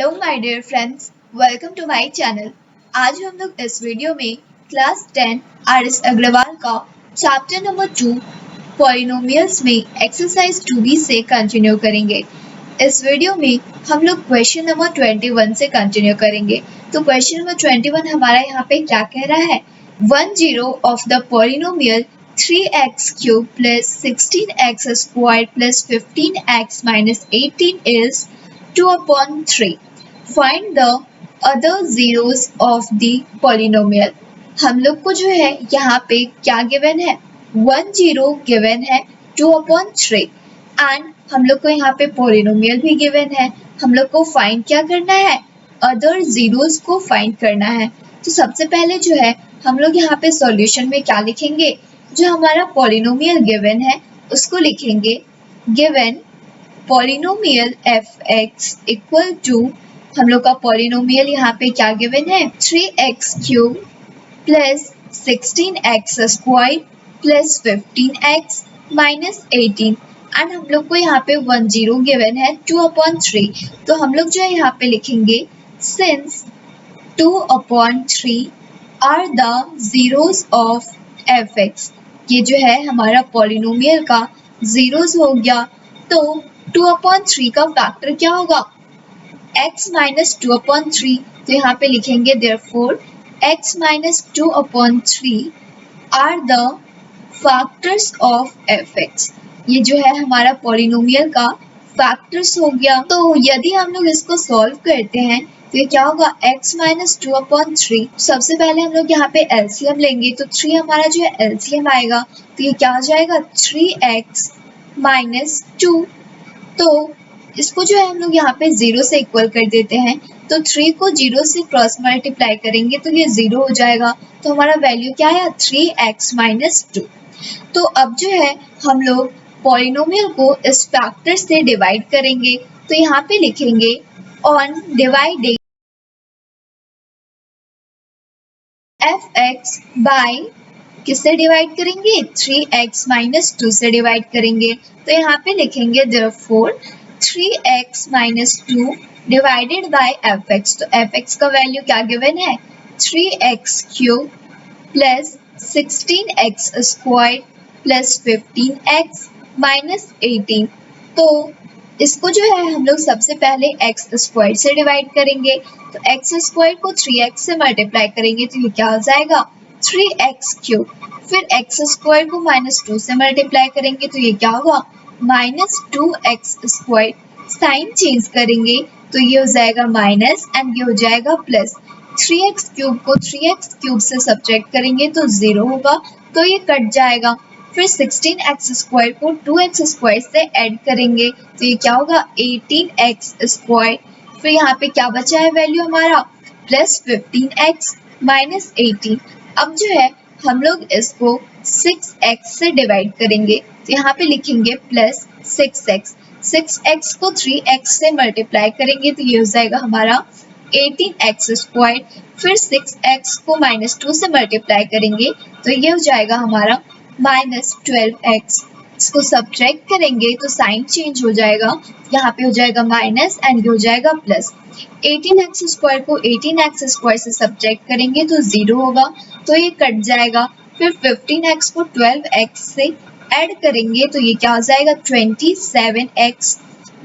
Hello my dear friends, welcome to my channel. आज हम लोग इस वीडियो में क्लास 10 आर.एस. अग्रवाल का चैप्टर नंबर 2 पॉलिनोमियल्स में एक्सरसाइज 2b से कंटिन्यू करेंगे। इस वीडियो में हम लोग क्वेश्चन नंबर 21 से कंटिन्यू करेंगे। तो क्वेश्चन नंबर 21 हमारा यहाँ पे क्या कह रहा है, 10 of the polynomial 3x cube plus 16x squared plus 15x minus 18 is 2/3. Find the other zeros of the polynomial. हम लोग को जो है यहाँ पे क्या गिवन है, 1 0 गिवन है 2/3 एंड हम लोग को यहाँ पे पोलिनोमियल भी गिवन है। हम लोग को फाइंड क्या करना है, अदर जीरोस को फाइंड करना है। तो सबसे पहले जो है हम लोग यहाँ पे सॉल्यूशन में क्या लिखेंगे, जो हमारा पॉलिनोमियल गिवन है उसको लिखेंगे given polynomial fx equal to, हम लोग का पॉलिनोमियल यहाँ पे क्या गिवन है, 3x cube plus 16x square plus 15x minus 18 and हम लोग को यहाँ पे 1 0 गिवन है 2/3। तो हम लोग जो है यहाँ पे लिखेंगे since 2/3 are the zeros of fx। ये जो है हमारा पॉलिनोमियल का जीरोस हो गया। तो 2/3 का फैक्टर क्या होगा, x माइनस 2/3। तो यहाँ पे लिखेंगे therefore x minus 2/3 are the factors of fx। ये जो है हमारा पॉलिनोमियल का फैक्टर्स हो गया। तो यदि हम लोग इसको सॉल्व करते हैं तो ये क्या होगा, x माइनस 2/3। सबसे पहले हम लोग यहाँ पे एलसीएम लेंगे, तो 3 हमारा जो है एलसीएम आएगा, तो ये क्या हो जाएगा 3x माइनस 2। तो इसको जो है हम लोग यहाँ पे 0 से इक्वल कर देते हैं। तो 3 को 0 से क्रॉस मल्टीप्लाई करेंगे तो ये 0 हो जाएगा। तो हमारा वैल्यू क्या है, 3x माइनस 2। तो अब जो है हम लोग पॉलिनोमियल को इस फैक्टर से डिवाइड करेंगे। तो यहाँ पे लिखेंगे ऑन डिवाइडिंग fx बाय, किससे डिवाइड करेंगे, 3x माइनस 2 से डिवाइड करेंगे। तो यहाँ पे लिखेंगे therefore 3x minus 2 divided by fx। तो fx का वैल्यू क्या गिवन है, 3x cube plus 16x square plus 15x minus 18। तो इसको जो है हम लोग सबसे पहले x स्क्वायर से डिवाइड करेंगे। तो x स्क्वायर को 3x से मल्टीप्लाई करेंगे तो ये क्या हो जाएगा, 3x क्यूब। फिर x स्क्वायर को माइनस 2 से मल्टीप्लाई करेंगे तो ये क्या होगा, minus 2x square. Sign change करेंगे तो ये हो जाएगा माइनस एंड ये हो जाएगा प्लस। 3x क्यूब को 3x क्यूब से सब्ट्रैक्ट करेंगे तो 0 होगा, तो ये कट जाएगा। फिर 16x स्क्वायर को 2x स्क्वायर से ऐड करेंगे तो ये क्या होगा, 18x स्क्वायर। फिर यहाँ पे क्या बचा है वैल्यू हमारा, प्लस 15x माइनस 18। अब जो है हम लोग इसको 6x से डिवाइड करेंगे। तो यहाँ पे लिखेंगे प्लस 6x। 6x को 3x से मल्टीप्लाई करेंगे तो ये हो जाएगा हमारा 18x स्क्वायर। फिर 6x को माइनस 2 से मल्टीप्लाई करेंगे तो ये हो जाएगा हमारा माइनस 12x। इसको सब्ट्रैक्ट करेंगे तो साइन चेंज हो जाएगा, यहाँ पे हो जाएगा माइनस एंड ये हो जाएगा प्लस। 18x स्क्वायर को 18x स्क्वायर से सब्ट्रैक्ट करेंगे तो 0 होगा, तो ये कट जाएगा। फिर 15x को 12x से ऐड करेंगे तो ये क्या हो जाएगा, 27x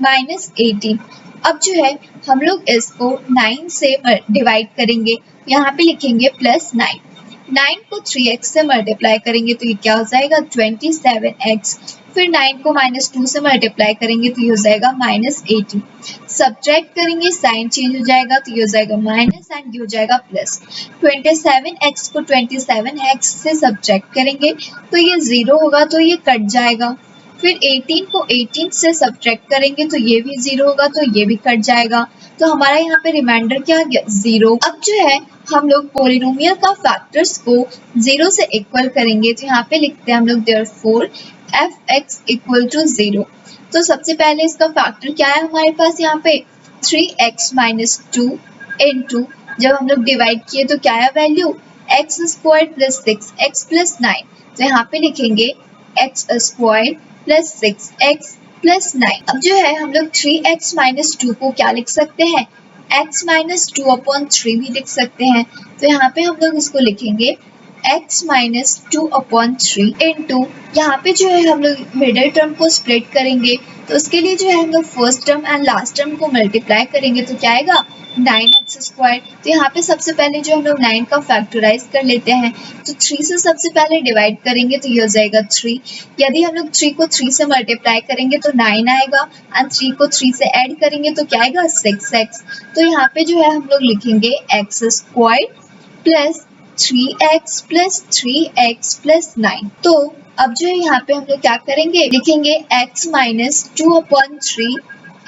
माइनस 18। अब जो है हम लोग इसको 9 से डिवाइड करेंगे। यहाँ पे लिखेंगे प्लस 9। 9 को 3x से मल्टीप्लाई करेंगे तो ये क्या हो जाएगा, 27x। फिर 9 को माइनस 2 से मल्टीप्लाई करेंगे तो ये हो जाएगा माइनस 18। सब्ट्रैक्ट करेंगे, साइन चेंज हो जाएगा तो ये हो जाएगा माइनस एंड ये हो जाएगा प्लस। 27x को 27x से सब्ट्रैक्ट करेंगे तो ये 0 होगा, तो ये कट जाएगा। फिर 18 को 18 से सब्ट्रैक्ट करेंगे तो ये भी 0 होगा, तो ये भी कट जाएगा। तो हमारा यहाँ पे रिमाइंडर क्या आ गया, 0। अब जो है हम लोग पॉलिनोमियल का फैक्टर्स को 0 से इक्वल करेंगे। तो यहाँ पे लिखते हैं हम लोग देयरफॉर fx इक्वल टू 0। तो सबसे पहले इसका फैक्टर क्या है हमारे पास, यहाँ पे 3x माइनस 2 इंटू, जब हम लोग डिवाइड किए तो क्या है value, x square plus 6x plus 9। तो यहाँ पे लिखेंगे x square plus 6x plus 9। अब जो है हम लोग 3x माइनस 2 को क्या लिख सकते हैं, x माइनस 2/3 भी लिख सकते हैं। तो यहाँ पे हम लोग इसको लिखेंगे x माइनस 2/3 इंटू, यहाँ पे जो है हम लोग मिडिल टर्म को स्प्लिट करेंगे, तो उसके लिए जो है हम लोग first term and last term को मल्टीप्लाई करेंगे, तो क्या आएगा 9x²। तो यहाँ पे सबसे पहले जो हम लोग 9 का फैक्टराइज कर लेते हैं, तो 3 से सबसे पहले डिवाइड करेंगे तो ये हो जाएगा 3। यदि हम लोग 3 को 3 से मल्टीप्लाई करेंगे तो 9 आएगा, एंड 3 को 3 से ऐड करेंगे तो क्या आएगा 6x। तो यहाँ पे जो है हम लोग लिखेंगे x² plus 3x plus 3x plus 9। तो अब जो है यहाँ पे हम लोग क्या करेंगे, लिखेंगे x माइनस 2/3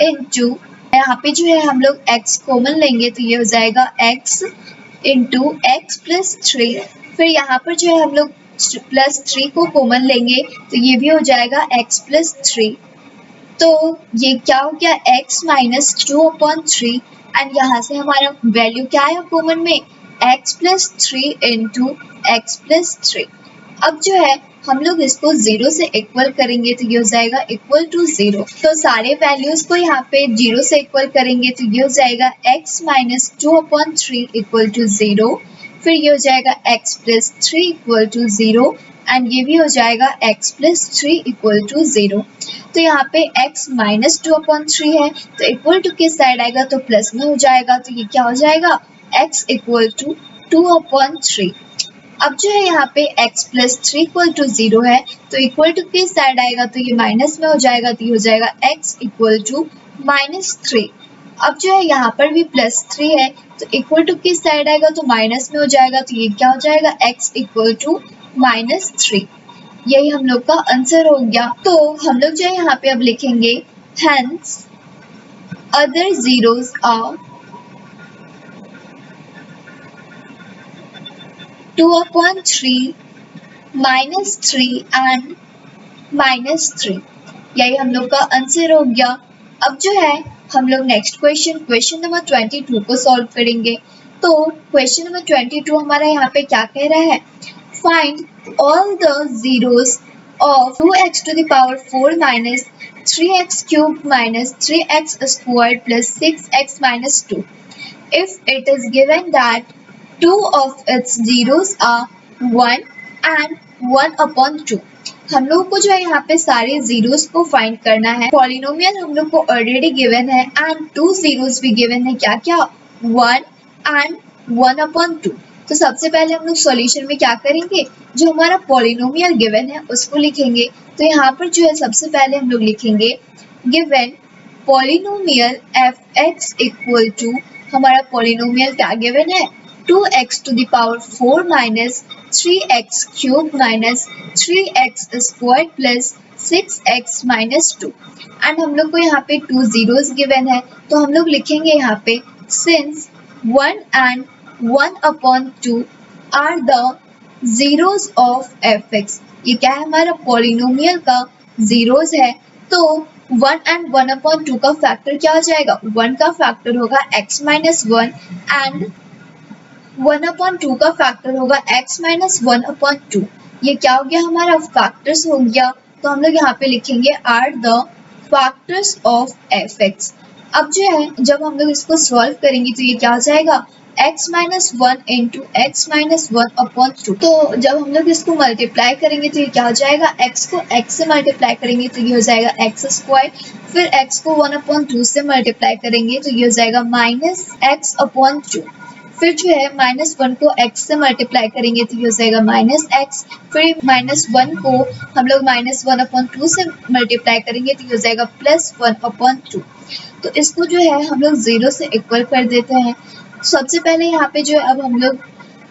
इंटू, यहाँ पे जो है हम लोग x कॉमन लेंगे तो ये हो जाएगा x इंटू x प्लस 3। फिर यहाँ पर जो है हम लोग प्लस 3 को कॉमन लेंगे तो ये भी हो जाएगा x प्लस 3। तो ये क्या हो गया x माइनस 2/3, एंड यहाँ से हमारा वैल्यू क्या आया कॉमन में, x plus 3 into x plus 3। अब जो है हम लोग इसको 0 से इक्वल करेंगे तो ये हो जाएगा इक्वल टू 0। तो सारे वैल्यूज को यहाँ पे 0 से इक्वल करेंगे तो ये हो जाएगा x माइनस 2/3 इक्वल टू 0। फिर ये हो जाएगा x plus 3 equal to 0, and ये भी हो जाएगा x प्लस 3 इक्वल टू 0। तो यहाँ पे x माइनस 2/3 है, तो इक्वल टू किस साइड आएगा, तो प्लस में हो जाएगा, तो ये क्या हो जाएगा x इक्वल टू 2/3। अब जो है यहाँ पे x प्लस 3 इक्वल टू 0 है, तो इक्वल टू किस साइड आएगा, तो ये माइनस में हो जाएगा, तो ये हो जाएगा x इक्वल टू -3। अब जो है यहाँ पर भी प्लस 3 है, तो इक्वल टू किस साइड आएगा, तो माइनस में हो जाएगा, तो ये क्या हो जाएगा x इक्वल टू -3। यही हम लोग का आंसर हो गया। तो हम लोग जो है यहाँ पे अब लिखेंगे hence other zeros are 2/3 -3 and -3। यही हम लोग का आंसर हो गया। अब जो है हम लोग नेक्स्ट क्वेश्चन नंबर 22 को सॉल्व करेंगे। तो क्वेश्चन नंबर 22 हमारा यहाँ पे क्या कह रहा है, find all the zeros of 2x to the power 4 minus 3x cubed minus 3x squared plus 6x minus 2 if it is given that two of its zeros are 1 and 1/2। हम लोग को जो है यहाँ पे सारे जीरोस को फाइंड करना है। पॉलिनोमियल हम लोग को ऑलरेडी गिवन है एंड 2 जीरोस भी गिवन है, क्या क्या 1 एंड 1/2। तो सबसे पहले हम लोग सॉल्यूशन में क्या करेंगे, जो हमारा पॉलिनोमियल गिवन है उसको लिखेंगे। तो यहाँ पर जो है सबसे पहले हम लोग लिखेंगे given polynomial f(x) equal to, हमारा पॉलिनोमियल क्या गिवन है 2x to the power 4 minus 3x cubed minus 3x squared plus 6x minus 2। And हम लोग को यहाँ पे 2 जीरोस गिवन है, तो हम लोग लिखेंगे यहाँ पे since 1 and 1/2 are the zeros of f(x)। ये क्या है, हमारा पॉलिनोमियल का जीरोस है, तो 1 and 1/2 का फैक्टर क्या हो जाएगा, 1 का फैक्टर होगा x minus 1 एंड 1/2 का फैक्टर होगा x minus 1/2। ये क्या हो गया, हमारा फैक्टर्स हो गया। तो हम लोग यहाँ पे लिखेंगे are the factors of f(x)। अब जो है जब हम लोग इसको सॉल्व करेंगे तो ये क्या हो जाएगा x minus 1 into x minus 1/2। तो जब हम लोग इसको मल्टीप्लाई करेंगे तो ये क्या हो जाएगा, x को x से मल्टीप्लाई करेंगे तो ये हो जाएगा x², फिर x को 1/2 से मल्टीप्लाई करेंगे तो ये हो जाएगा -x/2। फिर जो है -1 को x से मल्टीप्लाई करेंगे तो ये हो जाएगा -x, फिर -1 को हम लोग -1/2 से मल्टीप्लाई करेंगे तो ये हो जाएगा +1/2। तो इसको जो है हम लोग 0 से इक्वल कर देते हैं। सबसे पहले यहाँ पे जो है अब हम लोग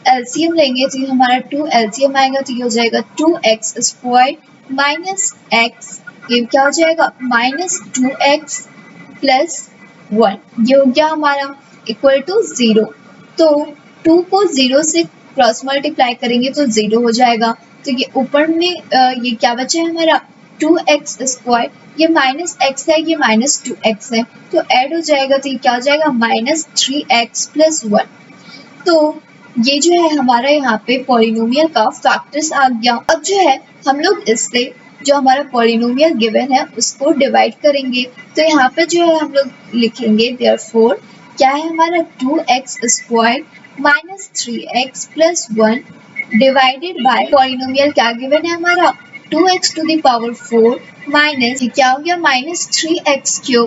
एलसीएम लेंगे, तो हमारा 2 एलसीएम आएगा तो ये हो जाएगा 2x² माइनस x, ये क्या हो जाएगा -2x प्लस 1। ये हो गया हमारा इक्वल टू 0। तो 2 को 0 से क्रॉस मल्टीप्लाई करेंगे तो 0 हो जाएगा। तो ये ऊपर में ये क्या बचा है हमारा 2x², ये -x है, ये -2x है, तो ऐड हो जाएगा तो ये क्या हो जाएगा -3x प्लस 1। तो ये जो है हमारा यहाँ पे पॉलिनोमियल का फैक्टर्स आ गया। अब जो है हम लोग इससे जो हमारा पॉलिनोमियल गिवन है उसको डिवाइड करेंगे। तो यहाँ पे जो है हम लोग लिखेंगे देयरफॉर क्या है हमारा 2x² minus 3x plus 1 divided by polynomial क्या गिवन है हमारा 2x⁴ माइनस क्या हो गया minus 3x³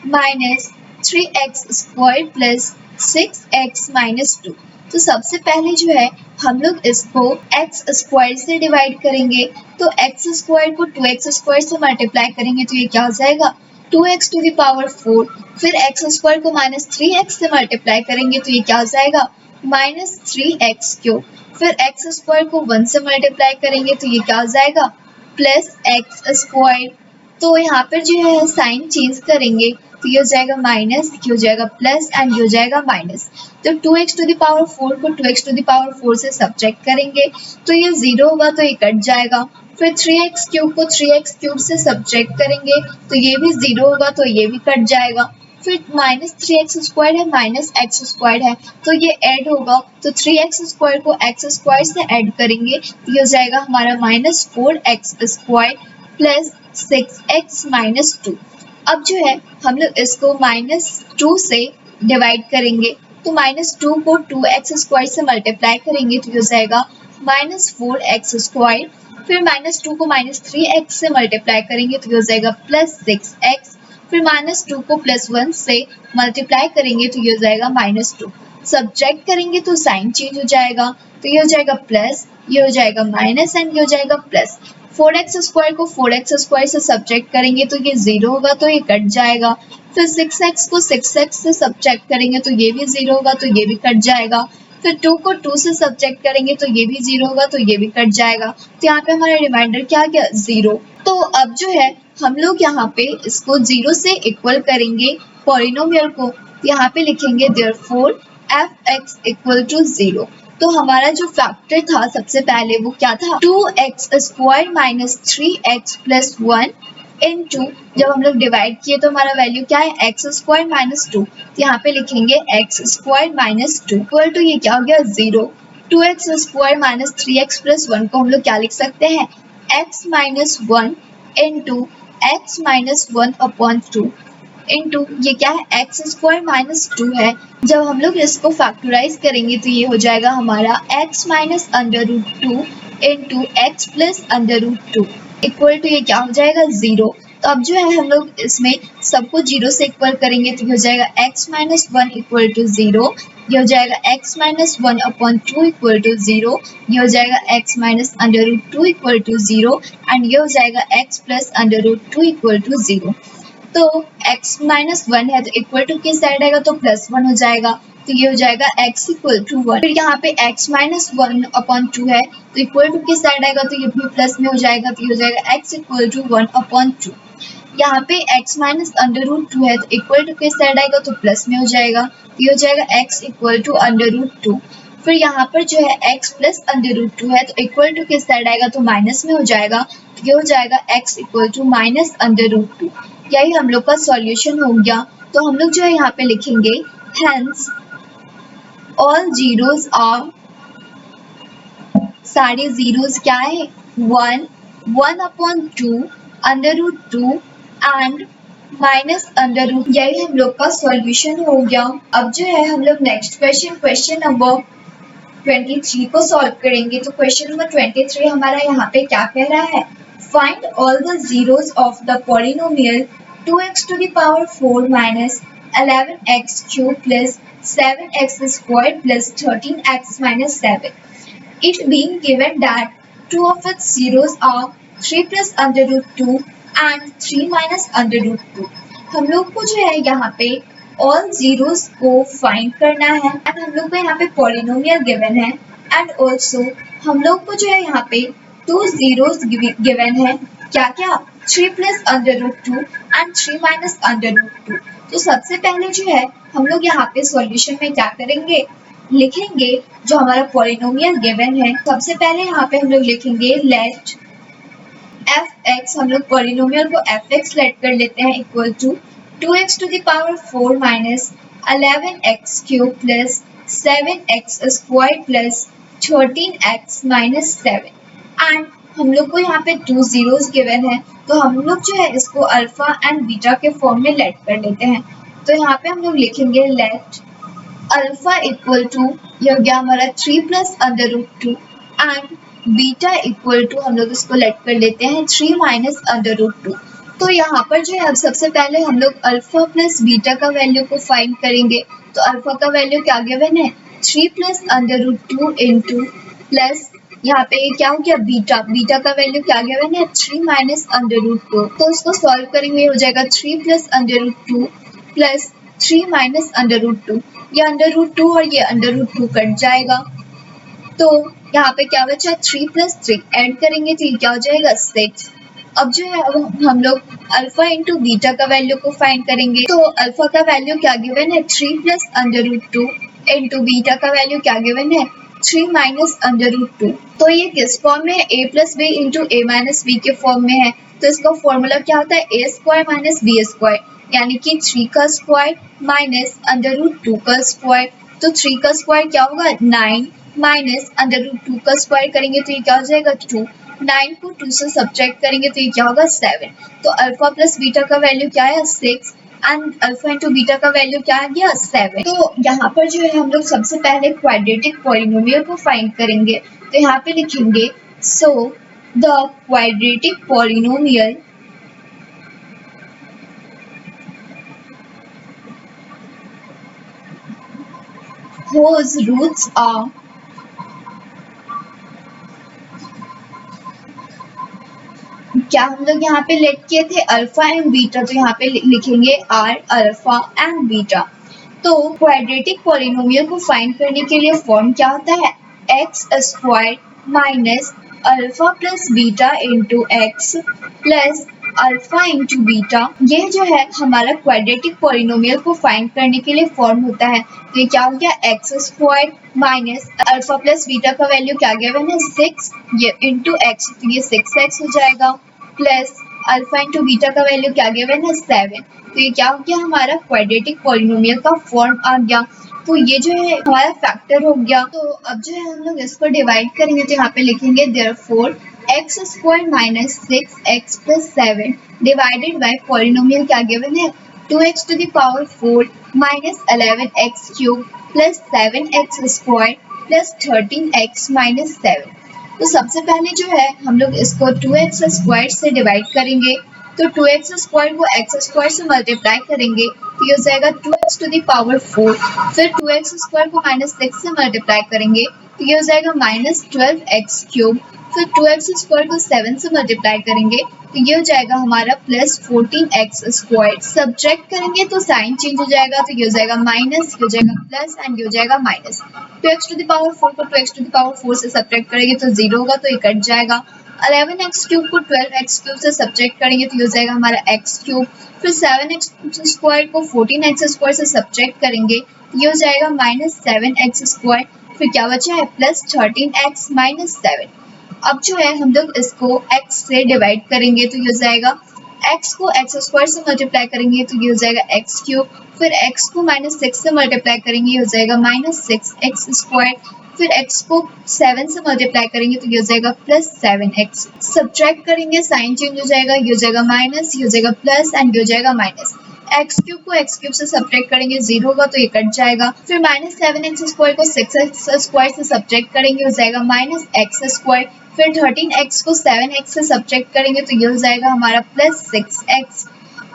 minus 3x² plus 6x minus 2। तो सबसे पहले जो है हम लोग इसको x² से डिवाइड करेंगे, तो x² को 2x² से मल्टीप्लाई करेंगे तो ये क्या हो जाएगा 2x⁴। फिर x² को माइनस 3x से मल्टीप्लाई करेंगे तो ये क्या हो जाएगा माइनस 3x³। फिर x² को 1 से मल्टीप्लाई करेंगे तो ये क्या हो जाएगा प्लस x²। तो यहाँ पर जो है साइन चेंज करेंगे तो ये हो जाएगा माइनस, ये हो जाएगा प्लस एंड ये हो जाएगा माइनस। तो 2x⁴ को 2x⁴ से सब्ट्रैक्ट करेंगे तो ये 0 होगा तो ये कट जाएगा। फिर 3x³ को 3x³ से सब्ट्रैक्ट करेंगे तो ये भी 0 होगा तो ये भी कट जाएगा। फिर माइनस 3x² है माइनस x² है तो ये ऐड होगा, तो 3x² को x² से ऐड करेंगे तो ये हो जाएगा हमारा minus 4x² plus 6x minus 2। अब जो है हम लोग इसको -2 से डिवाइड करेंगे, तो -2 को 2x² से मल्टीप्लाई करेंगे तो हो जाएगा -4x²। फिर -2 को -3x से मल्टीप्लाई करेंगे तो हो जाएगा +6x। फिर -2 को +1 से मल्टीप्लाई करेंगे तो ये हो जाएगा -2। सब्ट्रैक्ट करेंगे तो साइन चेंज हो जाएगा, तो ये हो जाएगा प्लस, ये हो जाएगा माइनस एंड ये हो जाएगा प्लस। 4x² को 4x² से सब्ट्रैक्ट करेंगे तो ये 0 होगा तो ये कट जाएगा। फिर 6x को 6x से सब्ट्रैक्ट करेंगे तो ये भी 0 होगा तो ये भी कट जाएगा। फिर 2 को 2 से सब्ट्रैक्ट करेंगे तो ये भी 0 होगा तो ये भी कट जाएगा। तो यहाँ पे हमारा रिमाइंडर क्या आ गया 0। तो अब जो है हम लोग यहाँ पे इसको 0 से इक्वल करेंगे पॉलिनोमियल को, यहाँ पे लिखेंगे देयरफॉर f(x) = 0। तो हमारा जो फैक्टर था सबसे पहले वो क्या था 2x² minus 3x plus 1 into, जब हम लोग डिवाइड किए तो हमारा वैल्यू क्या है x² माइनस 2, तो यहाँ पे लिखेंगे x² माइनस 2 इक्वल टू ये क्या हो गया 0। 2x² माइनस 3x प्लस 1 को हम लोग क्या लिख सकते हैं x minus 1 into x minus 1 upon 2 into ये क्या है x² माइनस 2 है। जब हम लोग इसको फैक्टराइज करेंगे तो ये हो जाएगा हमारा x minus √2 into x plus √2 equal to ये क्या हो जाएगा 0। तो अब जो है हम लोग इसमें सबको 0 से इक्वल करेंगे तो ये हो जाएगा x माइनस 1 इक्वल टू 0, ये हो जाएगा x minus 1 upon 2 equal to 0, ये हो जाएगा x minus √2 equal to 0 and ये हो जाएगा x प्लस √2 इक्वल टू 0। तो x माइनस 1 है तो इक्वल टू किस साइड आएगा तो प्लस 1 हो जाएगा, तो ये हो जाएगा x इक्वल टू 1। फिर यहाँ पे x माइनस 1 अपॉन 2 है तो इक्वल टू किस साइड आएगा तो ये भी प्लस में हो जाएगा, तो ये हो जाएगा x इक्वल टू 1 अपॉन 2। यहाँ पे x माइनस √2 है तो इक्वल टू किस साइड आएगा तो प्लस में हो जाएगा, तो ये हो जाएगा x इक्वल टू √2। फिर यहाँ पर जो है x प्लस √2 है तो इक्वल टू किस साइड आएगा तो माइनस में हो जाएगा, तो ये हो जाएगा x इक्वल टू माइनस √2। यही हम लोग का सॉल्यूशन हो गया। तो हम लोग जो है यहाँ पे लिखेंगे हेंस ऑल जीरोस आर, सारे जीरोस क्या है 1, 1 अपॉन 2, √2 एंड माइनस √, यही हम लोग का सॉल्यूशन हो गया। अब जो है हम लोग नेक्स्ट क्वेश्चन नंबर 23 को सॉल्व करेंगे। तो क्वेश्चन नंबर 23 हमारा यहाँ पे क्या कह रहा है find all the zeros of the polynomial 2x⁴ minus 11x³ plus 7x² plus 13x minus 7, it being given that two of its zeros are 3 plus √2 and 3 minus √2। हम लोग को जो है यहाँ पे ऑल जीरोस को फाइंड करना है एंड हम लोग को यहाँ पे पॉलिनोमियल गिवन है एंड ऑल्सो हम लोग को जो है यहाँ पे 2 जीरोस गिवन है, क्या क्या 3 प्लस √2 एंड 3 माइनस √2। तो सबसे पहले जो है हम लोग यहाँ पे सॉल्यूशन में क्या करेंगे लिखेंगे जो हमारा पॉलिनोमियल गिवन है। सबसे पहले यहाँ पे हम लोग लिखेंगे लेट f(x), हम लोग पॉलिनोमियल को f(x) लेट कर लेते हैं equal to 2x⁴ minus 11x³ plus 7x² plus 13x minus 7 and हम लोग को यहाँ पे 2 जीरोस गिवन है तो हम लोग जो है इसको अल्फा एंड बीटा के फॉर्म में लेट कर लेते हैं। तो यहाँ पे हम लोग लिखेंगे लेट अल्फा इक्वल टू, ये हो गया हमारा 3 plus under root 2 and beta equal to, हम लोग इसको लेट कर लेते हैं 3 माइनस अंडर रूट 2। तो यहाँ पर जो है अब सबसे पहले हम लोग अल्फा प्लस बीटा का वैल्यू को फाइंड करेंगे। तो अल्फा का वैल्यू क्या गिवन है 3 plus under root 2 into plus यहाँ पे क्या हो गया बीटा, बीटा का वैल्यू क्या गिवन है 3 माइनस अंडर रूट 2। तो इसको सॉल्व करेंगे हो जाएगा 3 plus under root 2 plus 3 minus under root 2, ये अंडर रूट 2 और ये अंडर रूट 2 कट जाएगा। तो यहाँ पे क्या बचा 3 प्लस 3 ऐड करेंगे तो ये क्या हो जाएगा 6। अब जो है अब हम लोग अल्फा इंटू बीटा का वैल्यू को फाइंड करेंगे। तो अल्फा का वैल्यू क्या गिवन है 3 plus under root 2 into beta का वैल्यू क्या गिवन है 3 माइनस अंडर रूट 2। तो ये किस फॉर्म में है a plus B into A minus B के फॉर्म में है। तो इसका फॉर्मूला क्या होता है a square minus B square, यानी कि 3 का स्क्वायर माइनस अंडर रूट 2 का स्क्वायर। तो 3 का स्क्वायर क्या होगा 9 माइनस अंडर रूट 2 का स्क्वायर करेंगे तो ये क्या हो जाएगा 2, 9 को 2 से सब्ट्रैक्ट करेंगे तो ये क्या होगा 7। तो अल्फा प्लस बीटा का वैल्यू क्या है 6 एंड अल्फा इंटू बीटा का वैल्यू क्या आ गया 7। तो यहाँ पर जो है हम लोग सबसे पहले क्वाड्रेटिक पॉलिनोमियल को फाइंड करेंगे। तो यहाँ पे लिखेंगे so the quadratic polynomial whose roots are क्या हम लोग यहाँ पे लेट किए थे अल्फा एंड बीटा, तो यहाँ पे लिखेंगे आर अल्फा एंड बीटा। तो क्वाड्रेटिक पॉलिनोमियल को फाइंड करने के लिए फॉर्म क्या होता है x square minus alpha plus beta into x plus alpha into beta. ये जो है हमारा क्वाड्रेटिक पॉलिनोमियल को फाइंड करने के लिए फॉर्म होता है। तो ये क्या हो गया x square minus alpha plus beta का वैल्यू क्या गया है 6 ये इंटू एक्स, तो ये 6x हो जाएगा प्लस अल्फा इंटू बीटा का वैल्यू क्या गया है 7। तो ये क्या हो गया हमारा क्वाड्रेटिक पॉलिनोमियल का फॉर्म आ गया। तो ये जो है हमारा फैक्टर हो गया। तो अब जो है हम लोग इसको डिवाइड करेंगे तो यहाँ पे लिखेंगे therefore x square minus 6x plus 7 divided by polynomial क्या गिवन है 2x to the power 4 minus 11x cube plus 7x square plus 13x minus 7। तो सबसे पहले जो है हम लोग इसको 2x स्क्वायर से डिवाइड करेंगे। तो 2x स्क्वायर को x स्क्वायर से मल्टीप्लाई करेंगे तो ये हो जाएगा 2x टू द पावर 4, फिर 2x स्क्वायर को माइनस 6 से मल्टीप्लाई करेंगे तो ये हो जाएगा माइनस 12x क्यूब, फिर 2x स्क्वायर को 7 से मल्टीप्लाई करेंगे तो ये हो जाएगा हमारा प्लस 14x स्क्वायर। सब्ट्रैक्ट करेंगे तो साइन चेंज हो जाएगा तो ये हो जाएगा माइनस, ये हो जाएगा प्लस एंड ये हो जाएगा minus. 2x to the power 4 को 2x टू द पावर 4 से सब्ट्रैक्ट करेंगे तो 0 होगा तो ये कट जाएगा। 11x क्यूब को 12x क्यूब से सब्ट्रैक्ट करेंगे तो ये हो जाएगा हमारा x क्यूब, फिर 7x स्क्वायर को 14x स्क्वायर से सब्ट्रैक्ट करेंगे तो ये हो जाएगा माइनस 7x स्क्वायर, फिर क्या बचा है प्लस 13x माइनस 7। अब जो है हम लोग इसको x से डिवाइड करेंगे तो ये हो जाएगा x को x स्क्वायर से मल्टीप्लाई करेंगे तो ये हो जाएगा x क्यूब, फिर x को माइनस 6 से मल्टीप्लाई करेंगे ये हो जाएगा माइनस 6x स्क्वायर, फिर x को 7 से मल्टीप्लाई करेंगे तो ये हो जाएगा प्लस 7x। सब्ट्रैक्ट करेंगे साइन चेंज हो जाएगा, ये हो जाएगा माइनस, ये हो जाएगा प्लस एंड ये हो जाएगा माइनस। एक्स क्यूब को एक्स क्यूब से सब्ट्रैक्ट करेंगे 0 होगा तो ये कट जाएगा। फिर माइनस 7x स्क्वायर को 6x स्क्वायर से सब्ट्रैक्ट करेंगे हो जाएगा माइनस x स्क्वायर, फिर 13x को 7x से सब्ट्रैक्ट करेंगे तो ये हो जाएगा हमारा प्लस 6x,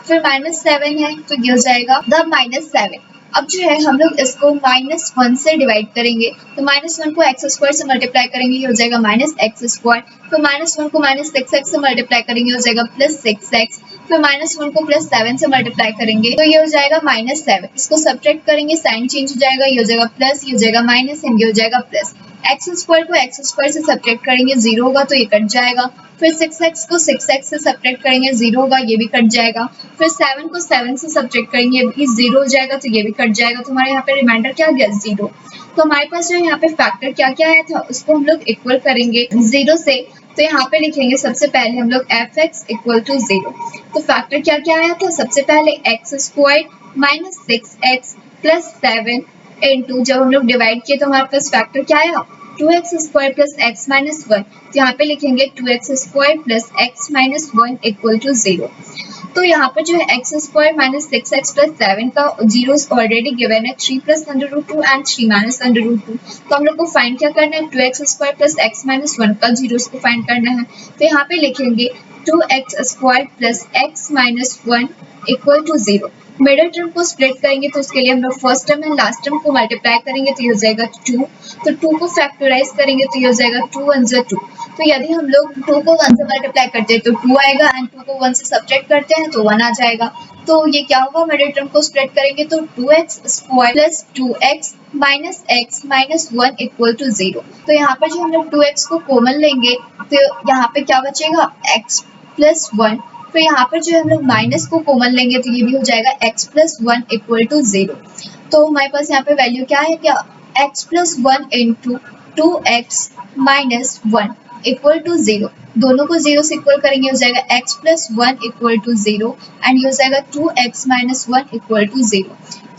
फिर माइनस 7 है तो ये हो जाएगा द माइनस 7। अब जो है हम लोग इसको माइनस 1 से डिवाइड करेंगे तो माइनस 1 को एक्स स्क्वायर से मल्टीप्लाई करेंगे ये हो जाएगा माइनस एक्स स्क्वायर, फिर माइनस 1 को माइनस 6x से मल्टीप्लाई करेंगे हो जाएगा प्लस 6x, फिर माइनस 1 को प्लस 7 से मल्टीप्लाई करेंगे तो ये हो जाएगा माइनस 7। इसको सब्ट्रैक्ट करेंगे साइन चेंज हो जाएगा, ये हो जाएगा प्लस, ये हो जाएगा माइनस एंड ये हो जाएगा प्लस। एक्स स्क्वायर को एक्स स्क्वायर से सब्ट्रैक्ट करेंगे 0 होगा तो ये कट जाएगा, फिर 6x को 6x से सब्ट्रैक्ट करेंगे 0 होगा ये भी कट जाएगा, फिर 7 को 7 से सब्ट्रैक्ट करेंगे ये भी 0 हो जाएगा तो ये भी कट जाएगा। तो हमारे यहाँ पे रिमाइंडर क्या गया 0। तो हमारे पास जो यहाँ पे फैक्टर क्या क्या आया था उसको हम लोग इक्वल करेंगे 0 से। तो यहाँ पे लिखेंगे सबसे पहले हम लोग fx इक्वल टू 0। तो फैक्टर क्या क्या आया था सबसे पहले x square minus 6x plus 7 into जब हम लोग डिवाइड किए तो हमारे पास फैक्टर क्या आया 2x square plus x minus 1। तो यहाँ पे लिखेंगे 2x square plus x minus 1 equal to 0। तो यहाँ पर जो है x square minus 6x plus 7 का जीरो ऑलरेडी गिवन है 3 plus under root 2 and 3 minus under root 2। तो हम लोग को फाइंड क्या करना है 2x square plus x minus 1 का जीरोस को फाइंड करना है। तो यहाँ पे लिखेंगे 2x square plus x minus 1 equal to 0। Middle term को स्प्लिट करेंगे तो उसके लिए हम लोग first term and last term को मल्टीप्लाई करेंगे तो ये हो जाएगा 2। तो 2 को फैक्टराइज करेंगे तो ये हो जाएगा 2 1 जा 2। तो यदि हम लोग 2 को 1 से मल्टीप्लाई करते हैं तो 2 आएगा एंड 2 को 1 से सब्ट्रैक्ट करते हैं तो 1 आ जाएगा। तो ये क्या होगा मिडिल टर्म को स्प्लिट करेंगे तो 2x square plus 2x minus x minus 1 equal to 0। तो यहाँ पर जो हम लोग 2x को कॉमन लेंगे तो यहाँ पे क्या बचेगा x प्लस 1। तो यहाँ पर जो हम लोग माइनस को कॉमन लेंगे तो ये भी हो जाएगा x प्लस 1 इक्वल टू 0। तो हमारे पास यहाँ पे वैल्यू क्या है क्या x plus 1 into 2x minus 1 equal to 0। दोनों को 0 से इक्वल करेंगे हो जाएगा x plus 1 equal to 0 and ये हो जाएगा 2x माइनस 1 इक्वल टू 0।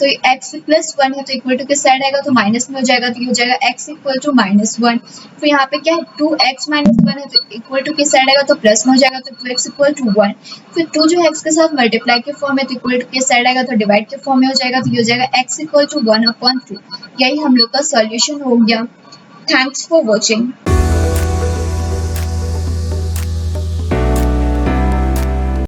तो x प्लस 1 है तो इक्वल टू किस साइड आएगा तो माइनस में हो जाएगा तो ये हो जाएगा x इक्वल टू माइनस 1। तो यहाँ पे क्या है 2x माइनस 1 है तो इक्वल टू किस साइड आएगा तो प्लस में हो जाएगा तो 2x इक्वल टू 1। फिर 2 जो है x के साथ मल्टीप्लाई के फॉर्म में तो इक्वल टू किस साइड आएगा तो डिवाइड के फॉर्म में हो जाएगा तो ये हो जाएगा x इक्वल टू 1/2। यही हम लोग का सॉल्यूशन हो गया। Thanks for watching.